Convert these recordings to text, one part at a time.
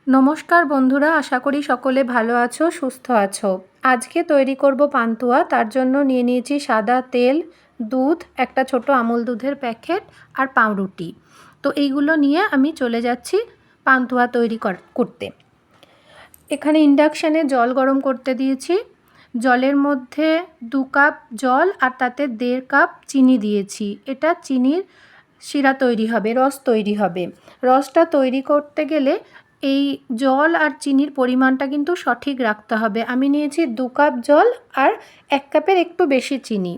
নমস্কার বন্ধুরা, আশা করি সকলে ভালো আছো, সুস্থ আছো। আজকে তৈরি করব পান্তুয়া। তার জন্য নিয়ে নিয়েছি সাদা তেল, দুধ, একটা ছোট আমুল দুধের প্যাকেট আর পাউরুটি। তো এইগুলো নিয়ে আমি চলে যাচ্ছি পান্তুয়া তৈরি করতে। এখানে ইন্ডাকশানে জল গরম করতে দিয়েছি। জলের মধ্যে 2 কাপ জল আর তাতে 1.5 কাপ চিনি দিয়েছি। এটা চিনির শিরা তৈরি হবে, রস তৈরি হবে। রসটা তৈরি করতে গেলে এই জল আর চিনির পরিমাণটা কিন্তু সঠিক রাখতে হবে। আমি নিয়েছি 2 কাপ জল আর 1 কাপের একটু বেশি চিনি।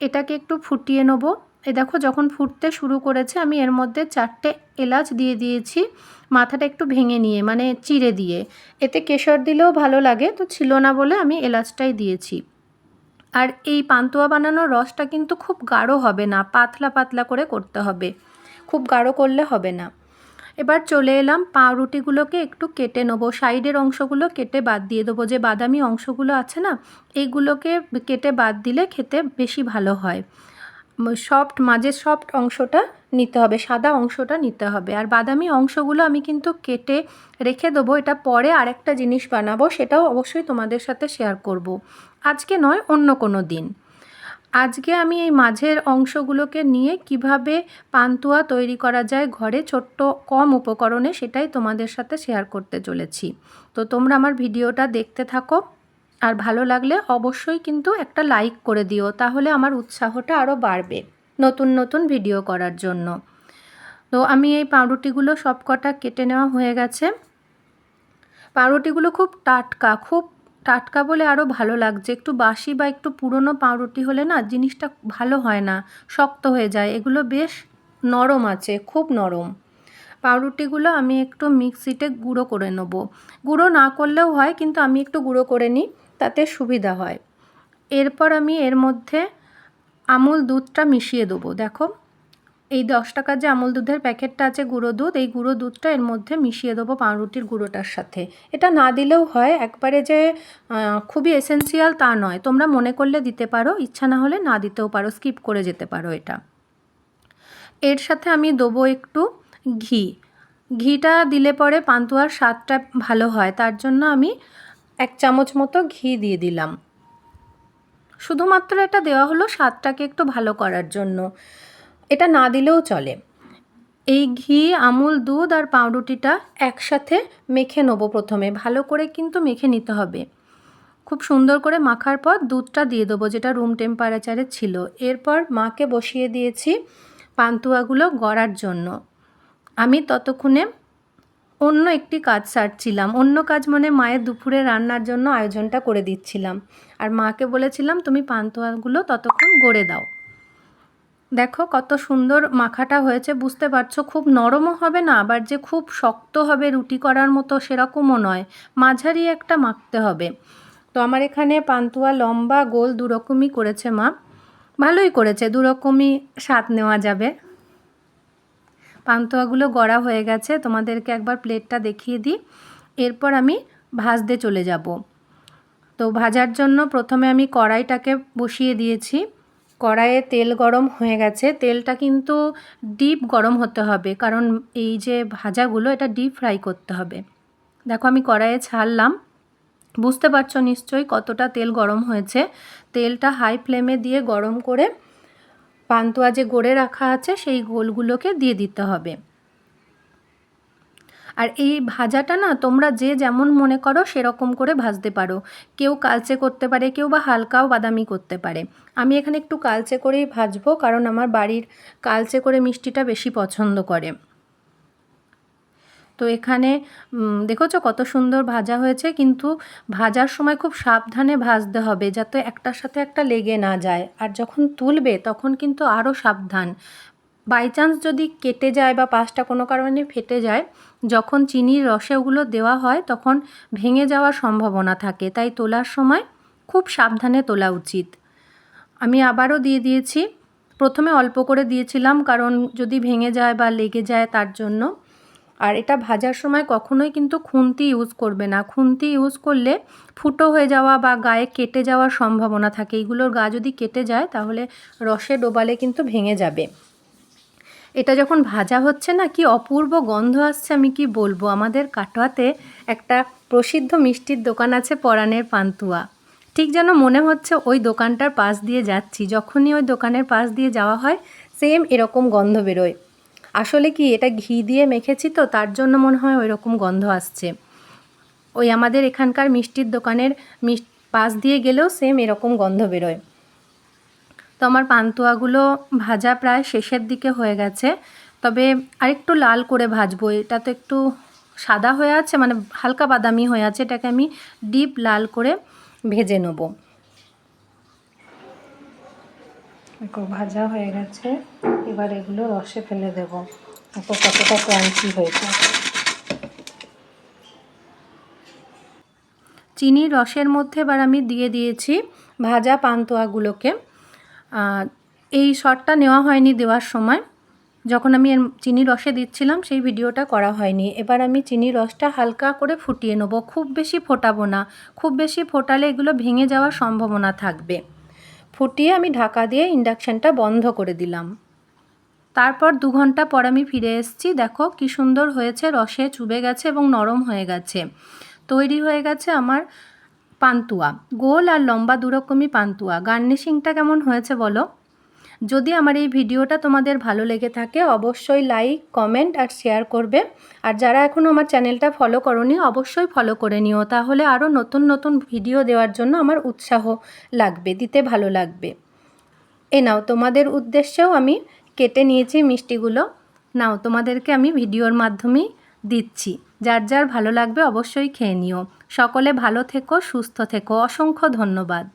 এটাকে একটু ফুটিয়ে নেব। এই দেখো, যখন ফুটতে শুরু করেছে আমি এর মধ্যে 4টে এলাচ দিয়ে দিয়েছি, মাথাটা একটু ভেঙে নিয়ে, মানে চিড়ে দিয়ে। এতে কেশর দিলেও ভালো লাগে, তো ছিল না বলে আমি এলাচটাই দিয়েছি। আর এই পান্তুয়া বানানোর রসটা কিন্তু খুব গাঢ় হবে না, পাতলা পাতলা করে করতে হবে, খুব গাঢ় করলে হবে না। এবার চলে এলাম, পাউরুটিগুলোকে একটু কেটে নেবো। সাইডের অংশগুলো কেটে বাদ দিয়ে দেবো, যে বাদামি অংশগুলো আছে না, এইগুলোকে কেটে বাদ দিলে খেতে বেশি ভালো হয়। মাঝের সফট অংশটা নিতে হবে, সাদা অংশটা নিতে হবে। আর বাদামি অংশগুলো আমি কিন্তু কেটে রেখে দেবো, এটা পরে আরেকটা জিনিস বানাবো, সেটাও অবশ্যই তোমাদের সাথে শেয়ার করব। আজকে নয়, অন্য কোনো দিন। আজকে আমি এই মাঝের অংশগুলোকে নিয়ে কিভাবে পান্তুয়া তৈরি করা যায় ঘরে ছোট্ট কম উপকরণে, সেটাই তোমাদের সাথে শেয়ার করতে চলেছি। তো তোমরা আমার ভিডিওটা দেখতে থাকো, আর ভালো লাগলে অবশ্যই কিন্তু একটা লাইক করে দিও, তাহলে আমার উৎসাহটা আরও বাড়বে নতুন নতুন ভিডিও করার জন্য। তো আমি এই পাউরুটিগুলো সবকটা কেটে নেওয়া হয়ে গেছে। পাউরুটিগুলো খুব টাটকা বলে আরও ভালো লাগছে। একটু বাসি বা একটু পুরনো পাউরুটি হলে না জিনিসটা ভালো হয় না, শক্ত হয়ে যায়। এগুলো বেশ নরম আছে, খুব নরম। পাউরুটিগুলো আমি একটু মিক্সিতে গুঁড়ো করে নেব। গুঁড়ো না করলেও হয়, কিন্তু আমি একটু গুঁড়ো করে নিই, তাতে সুবিধা হয়। এরপর আমি এর মধ্যে আমুল দুধটা মিশিয়ে দেবো। দেখো, এই 10 টাকার যে আমুল দুধের প্যাকেটটা আছে গুঁড়ো দুধ, এই গুঁড়ো দুধটা এর মধ্যে মিশিয়ে দেবো পাউরুটির গুঁড়োটার সাথে। এটা না দিলেও হয়, একবারে যে খুবই এসেন্সিয়াল তা নয়, তোমরা মনে করলে দিতে পারো, ইচ্ছা না হলে না দিতেও পারো, স্কিপ করে যেতে পারো এটা। এর সাথে আমি দেবো একটু ঘি। ঘিটা দিলে পরে পান্তুয়ার স্বাদটা ভালো হয়, তার জন্য আমি 1 চামচ মতো ঘি দিয়ে দিলাম। শুধুমাত্র এটা দেওয়া হলো স্বাদটাকে একটু ভালো করার জন্য, এটা না দিলেও চলে। এই ঘি, আমুল দুধ আর পাউরুটিটা একসাথে মেখে নেবো। প্রথমে ভালো করে কিন্তু মেখে নিতে হবে। খুব সুন্দর করে মাখার পর দুধটা দিয়ে দেবো, যেটা রুম টেম্পারেচারে ছিল। এরপর মাকে বসিয়ে দিয়েছি পান্তুয়াগুলো গড়ার জন্য। আমি ততক্ষণে অন্য একটি কাজ সারছিলাম। অন্য কাজ মানে মায়ের দুপুরে রান্নার জন্য আয়োজনটা করে দিচ্ছিলাম। আর মাকে বলেছিলাম তুমি পান্তুয়াগুলো ততক্ষণ গড়ে দাও। দেখো কত সুন্দর মাখাটা হয়েছে, বুঝতে পারছো? খুব নরমও হবে না, আবার যে খুব শক্ত হবে রুটি করার মতো সেরকমও নয়, মাঝারি একটা মাখতে হবে। তো আমার এখানে পান্তুয়া লম্বা গোল দুরকমই করেছে মা, ভালোই করেছে, দুরকমই স্বাদ নেওয়া যাবে। পান্তুয়াগুলো গড়া হয়ে গেছে, তোমাদেরকে একবার প্লেটটা দেখিয়ে দিই। এরপর আমি ভাজতে চলে যাব। তো ভাজার জন্য প্রথমে আমি কড়াইটাকে বসিয়ে দিয়েছি। কড়াইয়ে তেল গরম হয়ে গেছে। তেলটা কিন্তু ডিপ গরম হতে হবে, কারণ এই যে ভাজাগুলো এটা ডিপ ফ্রাই করতে হবে। দেখো আমি কড়াইয়ে ছাড়লাম, বুঝতে পারছো নিশ্চয়ই কতটা তেল গরম হয়েছে। তেলটা হাই ফ্লেমে দিয়ে গরম করে পান্তুয়া যে গড়ে রাখা আছে সেই গোলগুলোকে দিয়ে দিতে হবে। আর এই ভাজাটা না তোমরা যে যেমন মনে করো সেরকম করে ভাজতে পারো। কেউ কালচে করতে পারে, কেউ বা হালকাও বাদামি করতে পারে। আমি এখানে একটু কালচে করেই ভাজবো, কারণ আমার বাড়ির কালচে করে মিষ্টিটা বেশি পছন্দ করে। তো এখানে দেখেছো কত সুন্দর ভাজা হয়েছে, কিন্তু ভাজার সময় খুব সাবধানে ভাজতে হবে, যাতে একটার সাথে একটা লেগে না যায়। আর যখন তুলবে তখন কিন্তু আরও সাবধান। বাই চান্স যদি কেটে যায় বা পাশটা কোনো কারণে ফেটে যায়, যখন চিনির রসে ওগুলো দেওয়া হয় তখন ভেঙে যাওয়ার সম্ভাবনা থাকে, তাই তোলার সময় খুব সাবধানে তোলা উচিত। আমি আবারও দিয়ে দিয়েছি। প্রথমে অল্প করে দিয়েছিলাম, কারণ যদি ভেঙে যায় বা লেগে যায় তার জন্য। আর এটা ভাজার সময় কখনোই কিন্তু খুন্তি ইউজ করবে না। খুন্তি ইউজ করলে ফুটো হয়ে যাওয়া বা গায়ে কেটে যাওয়ার সম্ভাবনা থাকে। এইগুলোর গা যদি কেটে যায় তাহলে রসে ডোবালে কিন্তু ভেঙে যাবে। এটা যখন ভাজা হচ্ছে না, কি অপূর্ব গন্ধ আসছে, আমি কি বলবো। আমাদের কাটোয়াতে একটা প্রসিদ্ধ মিষ্টির দোকান আছে, পরাণের পান্তুয়া। ঠিক যেন মনে হচ্ছে ওই দোকানটার পাশ দিয়ে যাচ্ছি। যখনই ওই দোকানের পাশ দিয়ে যাওয়া হয় সেম এরকম গন্ধ বেরোয়। আসলে কি এটা ঘি দিয়ে মেখেছি তো, তার জন্য মনে হয় ওই রকম গন্ধ আসছে। ওই আমাদের এখানকার মিষ্টির দোকানের পাশ দিয়ে গেলেও সেম এরকম গন্ধ বেরোয়। তো আমার পান্তুয়াগুলো ভাজা প্রায় শেষের দিকে হয়ে গেছে, তবে আরেকটু লাল করে ভাজবো। এটা তো একটু সাদা হয়ে আছে, মানে হালকা বাদামি হয়ে আছে, এটাকে আমি ডিপ লাল করে ভেজে নেব। একটু ভাজা হয়ে গেছে, এবার এগুলো রসে ফেলে দেব। দেখো কতটা ক্রাঞ্চি হয়েছে। চিনির রসের মধ্যে এবার আমি দিয়ে দিয়েছি ভাজা পান্তুয়াগুলোকে। এই শটটা নেওয়া হয়নি দেওয়ার সময়, যখন আমি চিনির রসে দিচ্ছিলাম সেই ভিডিওটা করা হয়নি। এবার আমি চিনির রসটা হালকা করে ফুটিয়ে নেব, খুব বেশি ফোটাবো না। খুব বেশি ফোটালে এগুলো ভেঙে যাওয়ার সম্ভাবনা থাকবে। ফুটিয়ে আমি ঢাকা দিয়ে ইন্ডাকশানটা বন্ধ করে দিলাম। তারপর 2 ঘন্টা পর আমি ফিরে এসেছি। দেখো কি সুন্দর হয়েছে, রসে চুবে গেছে এবং নরম হয়ে গেছে। তৈরি হয়ে গেছে আমার পান্তুয়া। গোল আর লম্বা দুরকমই পান্তুয়া। গার্নিশিংটা কেমন হয়েছে বলো। যদি আমার এই ভিডিওটা তোমাদের ভালো লেগে থাকে অবশ্যই লাইক, কমেন্ট আর শেয়ার করবে। আর যারা এখনও আমার চ্যানেলটা ফলো করোনি অবশ্যই ফলো করে নিও, তাহলে আরও নতুন নতুন ভিডিও দেওয়ার জন্য আমার উৎসাহ লাগবে, দিতে ভালো লাগবে। এ নাও, তোমাদের উদ্দেশ্যেও আমি কেটে নিয়েছি মিষ্টিগুলো। নাও, তোমাদেরকে আমি ভিডিওর মাধ্যমেই দিচ্ছি। যার যার ভালো লাগবে অবশ্যই খেয়ে নিও। সকলে ভালো থেকো, সুস্থ থেকো। অসংখ্য ধন্যবাদ।